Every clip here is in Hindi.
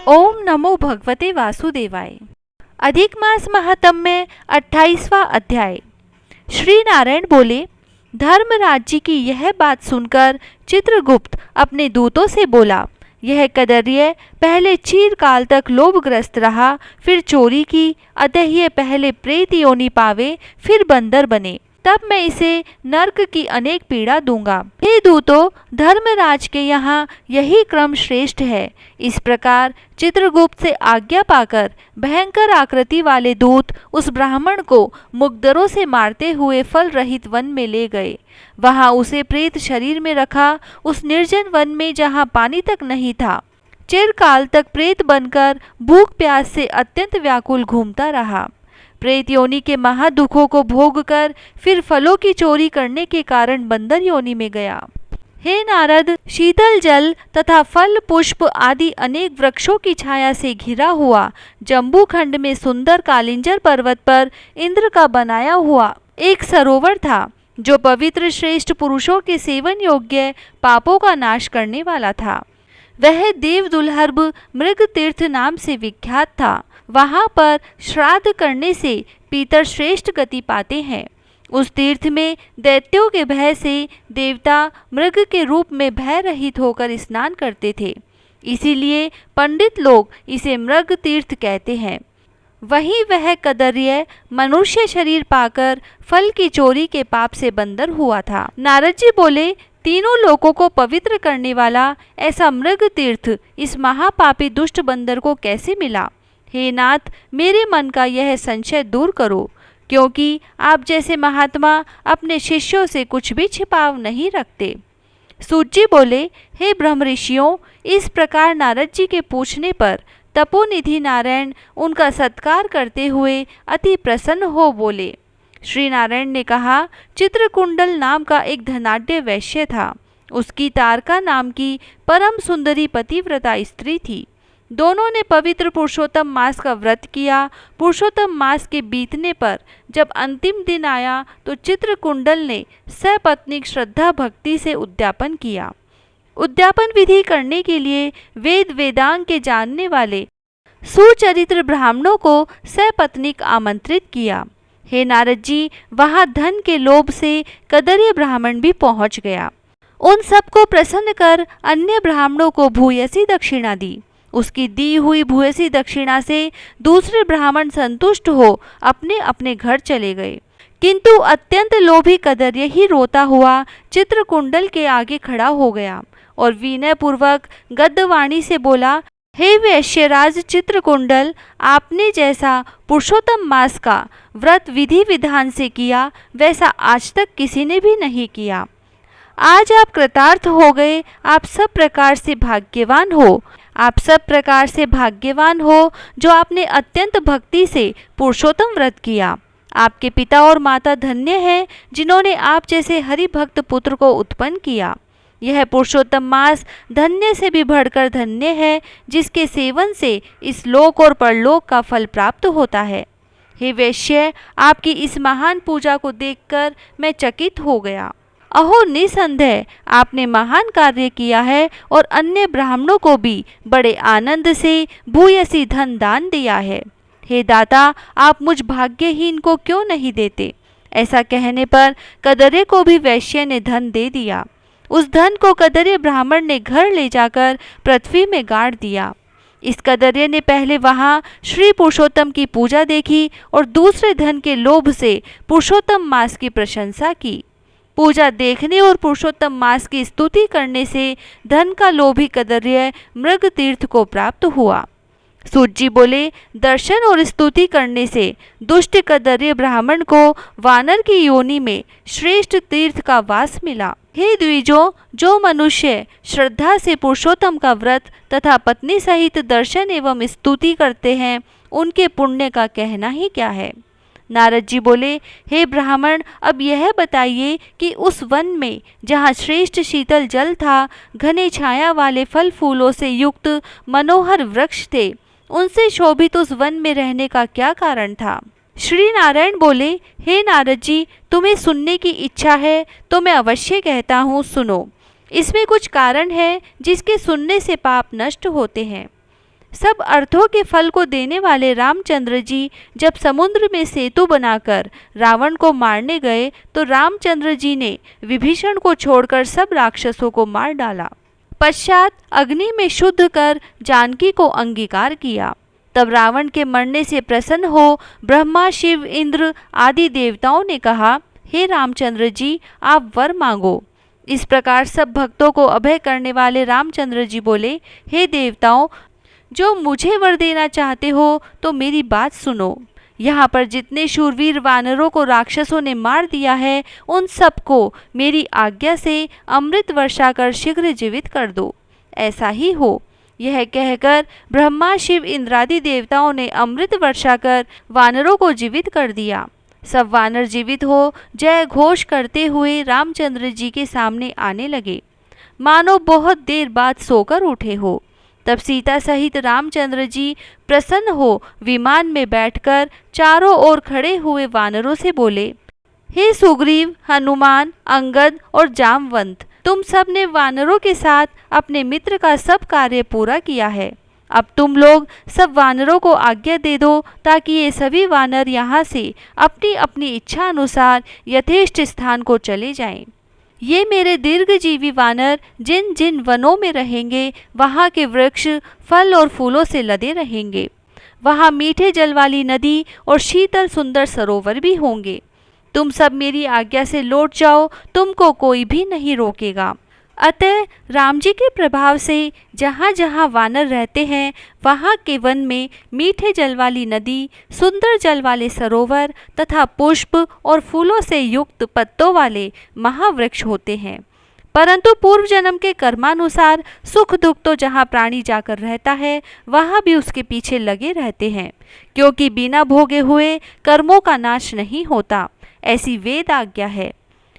ओम नमो भगवते वासुदेवाय। अधिक मास महात्म्य 28वां अध्याय। श्री नारायण बोले, धर्मराज की यह बात सुनकर चित्रगुप्त अपने दूतों से बोला, यह कदर्य पहले चिरकाल तक लोभग्रस्त रहा, फिर चोरी की, अतः यह पहले प्रेत योनि पावे, फिर बंदर बने, तब मैं इसे नरक की अनेक पीड़ा दूंगा। हे दूतों, धर्मराज के यहाँ यही क्रम श्रेष्ठ है। इस प्रकार चित्रगुप्त से आज्ञा पाकर भयंकर आकृति वाले दूत उस ब्राह्मण को मुग्दरों से मारते हुए फल रहित वन में ले गए। वहां उसे प्रेत शरीर में रखा, उस निर्जन वन में जहां पानी तक नहीं था। चिरकाल तक प्रेत बनकर भूख प्यास से अत्यंत व्याकुल घूमता रहा। प्रेत योनि के महादुखों को भोग कर फिर फलों की चोरी करने के कारण बंदर योनि में गया। हे नारद, शीतल जल तथा फल पुष्प आदि अनेक वृक्षों की छाया से घिरा हुआ जम्बू खंड में सुंदर कालिंजर पर्वत पर इंद्र का बनाया हुआ एक सरोवर था, जो पवित्र श्रेष्ठ पुरुषों के सेवन योग्य पापों का नाश करने वाला था। वह देव दुर्लभ मृग तीर्थ नाम से विख्यात था। वहां पर श्राद्ध करने से पीतर श्रेष्ठ गति पाते हैं। उस तीर्थ में दैत्यों के भय से देवता मृग के रूप में भय रहित होकर स्नान करते थे, इसीलिए पंडित लोग इसे मृग तीर्थ कहते हैं। वहीं वह कदर्य मनुष्य शरीर पाकर फल की चोरी के पाप से बंदर हुआ था। नारद जी बोले, तीनों लोकों को पवित्र करने वाला ऐसा मृग तीर्थ इस महापापी दुष्ट बंदर को कैसे मिला? हे नाथ, मेरे मन का यह संशय दूर करो, क्योंकि आप जैसे महात्मा अपने शिष्यों से कुछ भी छिपाव नहीं रखते। सूत जी बोले, हे ब्रह्म ऋषियों, इस प्रकार नारद जी के पूछने पर तपोनिधि नारायण उनका सत्कार करते हुए अति प्रसन्न हो बोले। श्री नारायण ने कहा, चित्रकुंडल नाम का एक धनाढ्य वैश्य था। उसकी तारका नाम की परम सुंदरी पतिव्रता स्त्री थी। दोनों ने पवित्र पुरुषोत्तम मास का व्रत किया। पुरुषोत्तम मास के बीतने पर जब अंतिम दिन आया तो चित्रकुंडल ने सपत्नीक श्रद्धा भक्ति से उद्यापन किया। उद्यापन विधि करने के लिए वेद वेदांग के जानने वाले सुचरित्र ब्राह्मणों को सपत्नीक आमंत्रित किया। हे नारद जी, वहां धन के लोभ से कदर्य ब्राह्मण भी पहुंच गया। उन सबको प्रसन्न कर अन्य ब्राह्मणों को भूयसी दक्षिणा दी। उसकी दी हुई भूयसी दक्षिणा से दूसरे ब्राह्मण संतुष्ट हो अपने अपने घर चले गए, किंतु अत्यंत लोभी कदर्य ही रोता हुआ चित्रकुंडल के आगे खड़ा हो गया और विनय पूर्वक गद्यवाणी से बोला, हे वैश्यराज चित्रकुंडल, आपने जैसा पुरुषोत्तम मास का व्रत विधि विधान से किया, वैसा आज तक किसी ने भी नहीं किया। आज आप कृतार्थ हो गए। आप सब प्रकार से भाग्यवान हो। आप सब प्रकार से भाग्यवान हो जो आपने अत्यंत भक्ति से पुरुषोत्तम व्रत किया। आपके पिता और माता धन्य हैं जिन्होंने आप जैसे हरि भक्त पुत्र को उत्पन्न किया। यह पुरुषोत्तम मास धन्य से भी बढ़कर धन्य है, जिसके सेवन से इस लोक और परलोक का फल प्राप्त होता है। हे वैश्य, आपकी इस महान पूजा को देखकर मैं चकित हो गया। अहो, निसंदेह आपने महान कार्य किया है और अन्य ब्राह्मणों को भी बड़े आनंद से भूयसी धन दान दिया है। हे दाता, आप मुझ भाग्यहीन को क्यों नहीं देते? ऐसा कहने पर कदर्य को भी वैश्य ने धन दे दिया। उस धन को कदर्य ब्राह्मण ने घर ले जाकर पृथ्वी में गाड़ दिया। इस कदर्य ने पहले वहां श्री पुरुषोत्तम की पूजा देखी और दूसरे धन के लोभ से पुरुषोत्तम मास की प्रशंसा की। पूजा देखने और पुरुषोत्तम मास की स्तुति करने से धन का लोभी कदर्य मृग तीर्थ को प्राप्त हुआ। सूत जी बोले, दर्शन और स्तुति करने से दुष्ट कदर्य ब्राह्मण को वानर की योनि में श्रेष्ठ तीर्थ का वास मिला। हे द्विजों, जो मनुष्य श्रद्धा से पुरुषोत्तम का व्रत तथा पत्नी सहित दर्शन एवं स्तुति करते हैं, उनके पुण्य का कहना ही क्या है। नारद जी बोले, हे ब्राह्मण, अब यह बताइए कि उस वन में जहाँ श्रेष्ठ शीतल जल था, घने छाया वाले फल फूलों से युक्त मनोहर वृक्ष थे, उनसे शोभित उस वन में रहने का क्या कारण था? श्री नारायण बोले, हे नारद जी, तुम्हें सुनने की इच्छा है तो मैं अवश्य कहता हूँ, सुनो। इसमें कुछ कारण है जिसके सुनने से पाप नष्ट होते हैं। सब अर्थों के फल को देने वाले रामचंद्र जी जब समुद्र में सेतु बनाकर रावण को मारने गए तो रामचंद्र जी ने विभीषण को छोड़कर सब राक्षसों को मार डाला। पश्चात अग्नि में शुद्ध कर जानकी को अंगीकार किया। तब रावण के मरने से प्रसन्न हो ब्रह्मा, शिव, इंद्र आदि देवताओं ने कहा, हे रामचंद्र जी, आप वर मांगो। इस प्रकार सब भक्तों को अभय करने वाले रामचंद्र जी बोले, हे देवताओं, जो मुझे वर देना चाहते हो तो मेरी बात सुनो। यहाँ पर जितने शूरवीर वानरों को राक्षसों ने मार दिया है, उन सबको मेरी आज्ञा से अमृत वर्षा कर शीघ्र जीवित कर दो। ऐसा ही हो। यह कहकर ब्रह्मा, शिव, इंद्रादि देवताओं ने अमृत वर्षा कर वानरों को जीवित कर दिया। सब वानर जीवित हो जय घोष करते हुए रामचंद्र जी के सामने आने लगे, मानो बहुत देर बाद सोकर उठे हो। तब सीता सहित रामचंद्र जी प्रसन्न हो विमान में बैठकर चारों ओर खड़े हुए वानरों से बोले, हे सुग्रीव, हनुमान, अंगद और जामवंत, तुम सब ने वानरों के साथ अपने मित्र का सब कार्य पूरा किया है। अब तुम लोग सब वानरों को आज्ञा दे दो ताकि ये सभी वानर यहाँ से अपनी अपनी इच्छा अनुसार यथेष्ट स्थान को चले जाएं। ये मेरे दीर्घजीवी वानर जिन जिन वनों में रहेंगे वहाँ के वृक्ष फल और फूलों से लदे रहेंगे। वहाँ मीठे जल वाली नदी और शीतल सुंदर सरोवर भी होंगे। तुम सब मेरी आज्ञा से लौट जाओ, तुमको कोई भी नहीं रोकेगा। अतः राम जी के प्रभाव से जहाँ जहाँ वानर रहते हैं वहाँ के वन में मीठे जल वाली नदी, सुंदर जल वाले सरोवर तथा पुष्प और फूलों से युक्त पत्तों वाले महावृक्ष होते हैं। परंतु पूर्व जन्म के कर्मानुसार सुख दुख तो जहाँ प्राणी जाकर रहता है वहाँ भी उसके पीछे लगे रहते हैं, क्योंकि बिना भोगे हुए कर्मों का नाश नहीं होता, ऐसी वेद आज्ञा है।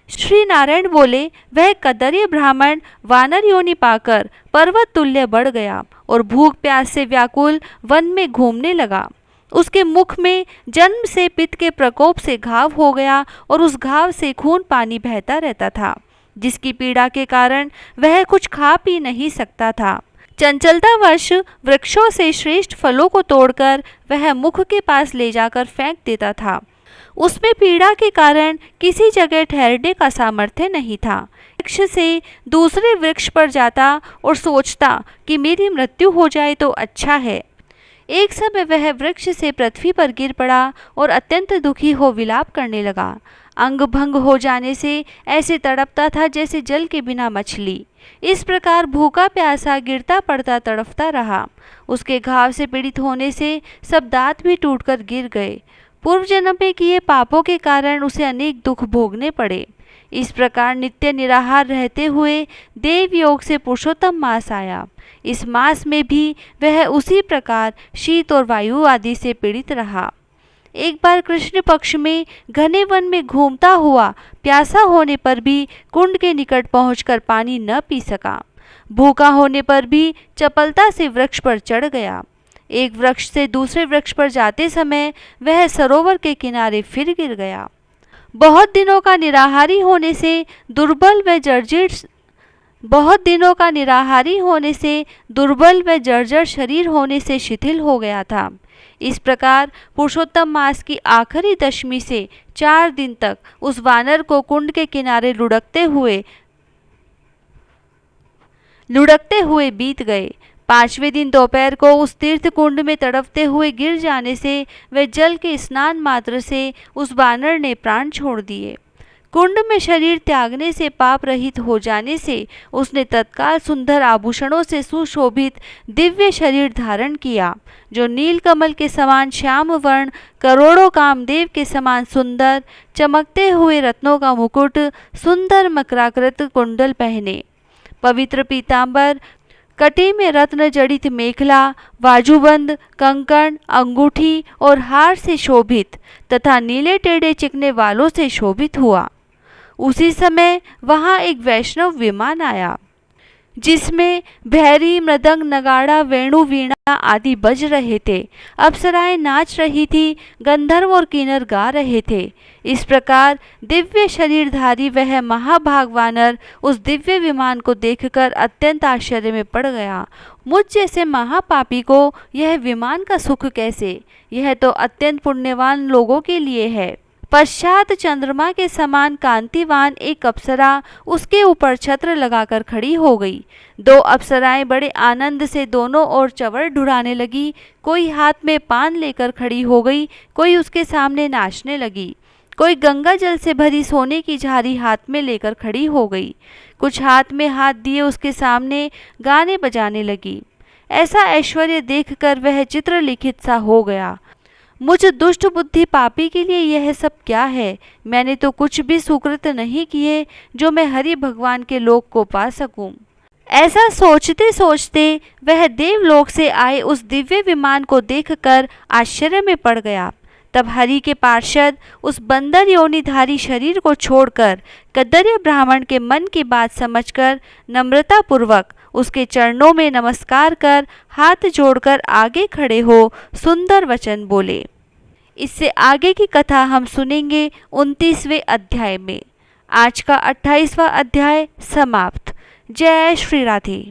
श्री नारायण बोले, वह कदर्य ब्राह्मण वानर योनि पाकर पर्वत तुल्य बढ़ गया और भूख प्यास से व्याकुल वन में घूमने लगा। उसके मुख में जन्म से पित्त के प्रकोप से घाव हो गया और उस घाव से खून पानी बहता रहता था, जिसकी पीड़ा के कारण वह कुछ खा पी नहीं सकता था। चंचलतावश वृक्षों से श्रेष्ठ फलों को तोड़कर वह मुख के पास ले जाकर फेंक देता था। उसमें पीड़ा के कारण किसी जगह ठहरने का सामर्थ्य नहीं था। वृक्ष से दूसरे वृक्ष पर जाता और सोचता कि मेरी मृत्यु हो जाए तो अच्छा है। एक समय वह वृक्ष से पृथ्वी पर गिर पड़ा और अत्यंत दुखी हो विलाप करने लगा। अंग भंग हो जाने से ऐसे तड़पता था जैसे जल के बिना मछली। इस प्रकार भूखा प्यासा गिरता पड़ता तड़पता रहा। उसके घाव से पीड़ित होने से सब दांत भी टूटकर गिर गए। पूर्व जन्म में किए पापों के कारण उसे अनेक दुख भोगने पड़े। इस प्रकार नित्य निराहार रहते हुए देव योग से पुरुषोत्तम मास आया। इस मास में भी वह उसी प्रकार शीत और वायु आदि से पीड़ित रहा। एक बार कृष्ण पक्ष में घने वन में घूमता हुआ प्यासा होने पर भी कुंड के निकट पहुंचकर पानी न पी सका। भूखा होने पर भी चपलता से वृक्ष पर चढ़ गया। एक वृक्ष से दूसरे वृक्ष पर जाते समय वह सरोवर के किनारे फिर गिर गया। बहुत दिनों का निराहारी होने से दुर्बल व जर्जर शरीर होने से शिथिल हो गया था। इस प्रकार पुरुषोत्तम मास की आखिरी दशमी से 4 दिन तक उस वानर को कुंड के किनारे लुढ़कते हुए बीत गए। 5वें दिन दोपहर को उस तीर्थ कुंड में तड़पते हुए गिर जाने से वे जल के स्नान मात्र से उस वानर ने प्राण छोड़ दिए। कुंड में शरीर त्यागने से पाप रहित हो जाने से उसने तत्काल सुंदर आभूषणों से सुशोभित दिव्य शरीर धारण किया, जो नीलकमल के समान श्याम वर्ण, करोड़ों कामदेव के समान सुंदर, चमकते हुए रत्नों का मुकुट, सुंदर मकराकृत कुंडल पहने, पवित्र पीतांबर, कटी में रत्न जड़ित मेखला, बाजूबंद, कंकण, अंगूठी और हार से शोभित तथा नीले टेढ़े चिकने वालों से शोभित हुआ। उसी समय वहां एक वैष्णव विमान आया, जिसमें भैरी, मृदंग, नगाड़ा, वेणु, वीणा आदि बज रहे थे। अप्सराएं नाच रही थी, गंधर्व और किन्नर गा रहे थे। इस प्रकार दिव्य शरीरधारी वह महाभाग वानर उस दिव्य विमान को देखकर अत्यंत आश्चर्य में पड़ गया। मुझ जैसे महापापी को यह विमान का सुख कैसे? यह तो अत्यंत पुण्यवान लोगों के लिए है। पश्चात चंद्रमा के समान कांतिवान एक अप्सरा उसके ऊपर छत्र लगाकर खड़ी हो गई। दो अप्सराएं बड़े आनंद से दोनों ओर चंवर ढुराने लगी। कोई हाथ में पान लेकर खड़ी हो गई, कोई उसके सामने नाचने लगी, कोई गंगा जल से भरी सोने की झारी हाथ में लेकर खड़ी हो गई, कुछ हाथ में हाथ दिए उसके सामने गाने बजाने लगी। ऐसा ऐश्वर्य देखकर वह चित्रलिखित सा हो गया। मुझ दुष्ट बुद्धि पापी के लिए यह सब क्या है? मैंने तो कुछ भी सुकृत नहीं किए जो मैं हरि भगवान के लोक को पा सकूं। ऐसा सोचते सोचते वह देवलोक से आए उस दिव्य विमान को देखकर आश्चर्य में पड़ गया। तब हरि के पार्षद उस बंदर योनिधारी शरीर को छोड़कर कदर्य ब्राह्मण के मन की बात समझकर नम्रतापूर्वक उसके चरणों में नमस्कार कर हाथ जोड़कर आगे खड़े हो सुंदर वचन बोले। इससे आगे की कथा हम सुनेंगे 29वें अध्याय में। आज का 28वां अध्याय समाप्त। जय श्री राधे।